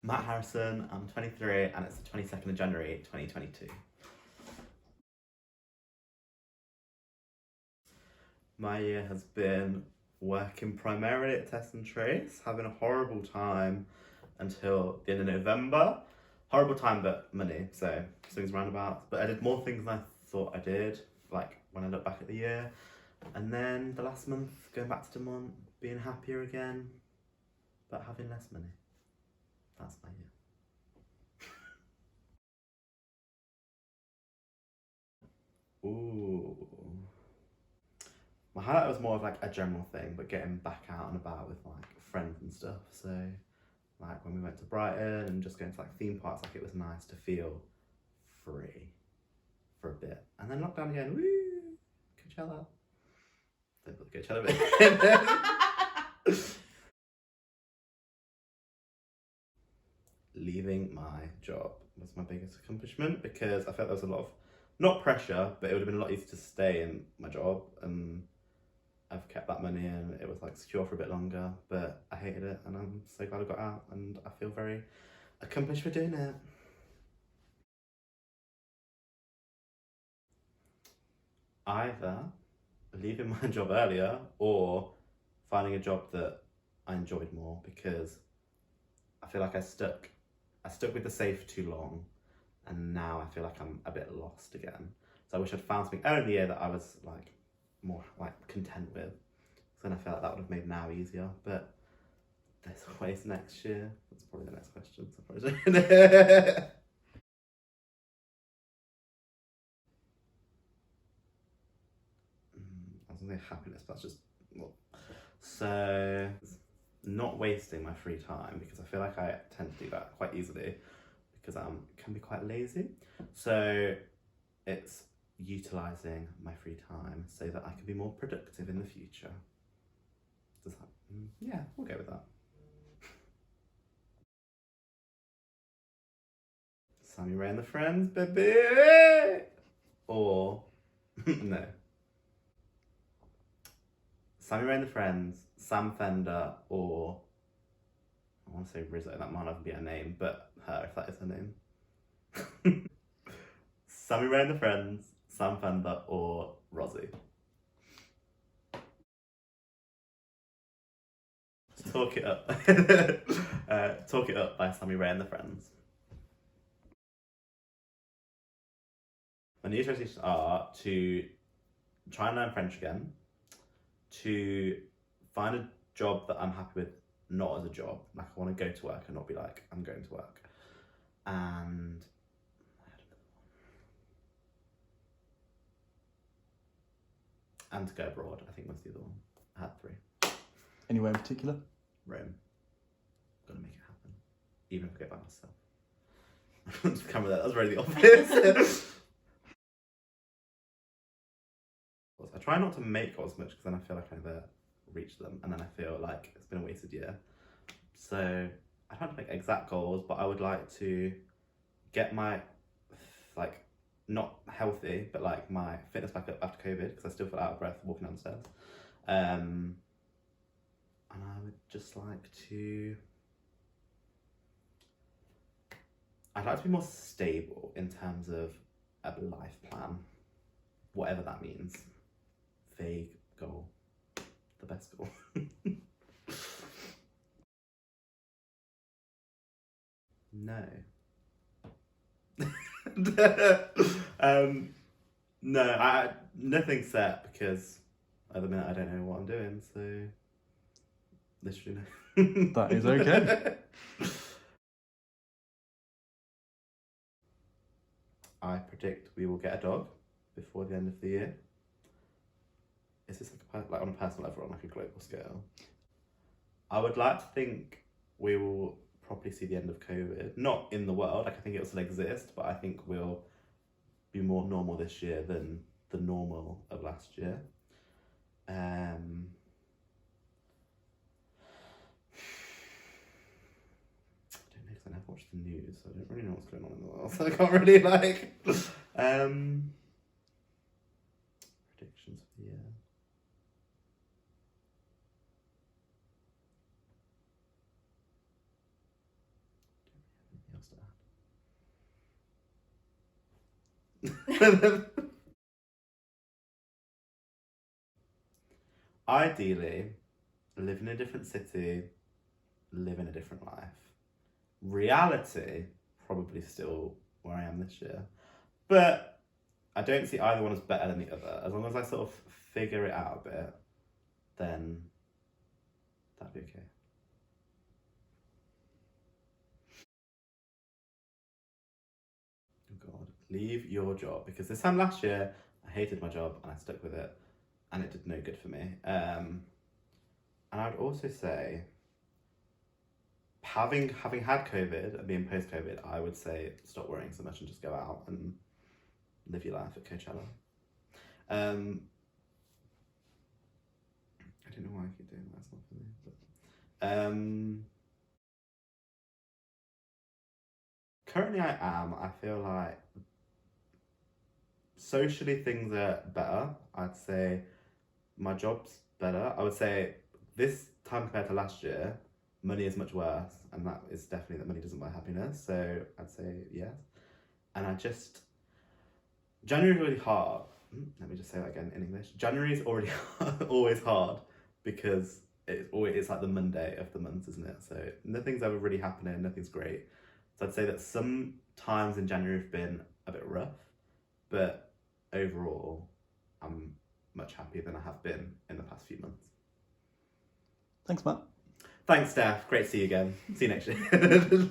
Matt Harrison, I'm 23 and it's the 22nd of January 2022. My year has been working primarily at Test and Trace, having a horrible time until the end of November. Horrible time, but money, so swings roundabouts. But I did more things than I thought I did, like when I look back at the year. And then the last month, going back to Demont, being happier again, but having less money. That's my year. Ooh. My highlight was more of like a general thing, but getting back out and about with like friends and stuff. So, like when we went to Brighton and just going to like theme parks, like it was nice to feel free for a bit. And then lockdown again, woo! Coachella. Don't put the Coachella bit. Leaving my job was my biggest accomplishment because I felt there was a lot of, not pressure, but it would have been a lot easier to stay in my job, and I've kept that money and it was like secure for a bit longer, but I hated it and I'm so glad I got out and I feel very accomplished for doing it. Either leaving my job earlier or finding a job that I enjoyed more, because I feel like I stuck with the safe too long and now I feel like I'm a bit lost again. So I wish I'd found something earlier in the year that I was like more like content with. So then I feel like that would have made now easier, but there's always next year. That's probably the next question. So probably I was gonna say happiness, but that's just well. So not wasting my free time, because I feel like I tend to do that quite easily because I can be quite lazy. So it's utilizing my free time so that I can be more productive in the future. Does that? Yeah, we'll go with that. Sammy Ray and the Friends, baby. Or no, Sammy Ray and the Friends, Sam Fender, or I want to say Rizzo. That might not be her name, but her, if that is her name. Sammy Ray and the Friends, Sam Fender, or Rosie. Talk It Up. Talk It Up by Sammy Ray and the Friends. My new resolutions are to try and learn French again, to find a job that I'm happy with, not as a job. Like I want to go to work and not be like, I'm going to work. And to go abroad, I think was the other one. I had three. Anywhere in particular? Rome. Gotta make it happen. Even if I go by myself. Just come with that was really obvious. I try not to make goals much because then I feel like I never reach them and then I feel like it's been a wasted year. So I don't make exact goals, but I would like to get my like not healthy, but like my fitness back up after COVID, because I still feel out of breath walking downstairs. And I would just like to. I'd like to be more stable in terms of a life plan, whatever that means. Vague goal, the best goal. No. No, nothing set, because at the minute I don't know what I'm doing, so literally no. That is okay. I predict we will get a dog before the end of the year. Is this like on a personal level or on like a global scale? I would like to think we will probably see the end of COVID. Not in the world, like I think it will still exist, but I think we'll be more normal this year than the normal of last year. I don't know, because I never watch the news, so I don't really know what's going on in the world, so I can't really like predictions for the year. mustard. Ideally, live in a different city, live in a different life. Reality, probably still where I am this year. But I don't see either one as better than the other. As long as I sort of figure it out a bit, then that'd be okay. Oh God, leave your job. Because this time last year, I hated my job and I stuck with it. And it did no good for me. And I'd also say, having had COVID and being post-COVID, I would say stop worrying so much and just go out and live your life at Coachella. I don't know why I keep doing that. It's not for me. But, currently, I am. I feel like socially things are better. I'd say my job's better. I would say this time compared to last year, money is much worse, and that is definitely that money doesn't buy happiness. So I'd say yes. And January is really hard. Let me just say that again in English. January is already always hard because it's like the Monday of the month, isn't it? So nothing's ever really happening. Nothing's great. So I'd say that some times in January have been a bit rough, but overall, I'm much happier than I have been in the past few months. Thanks, Matt. Thanks, Steph. Great to see you again. See you next year.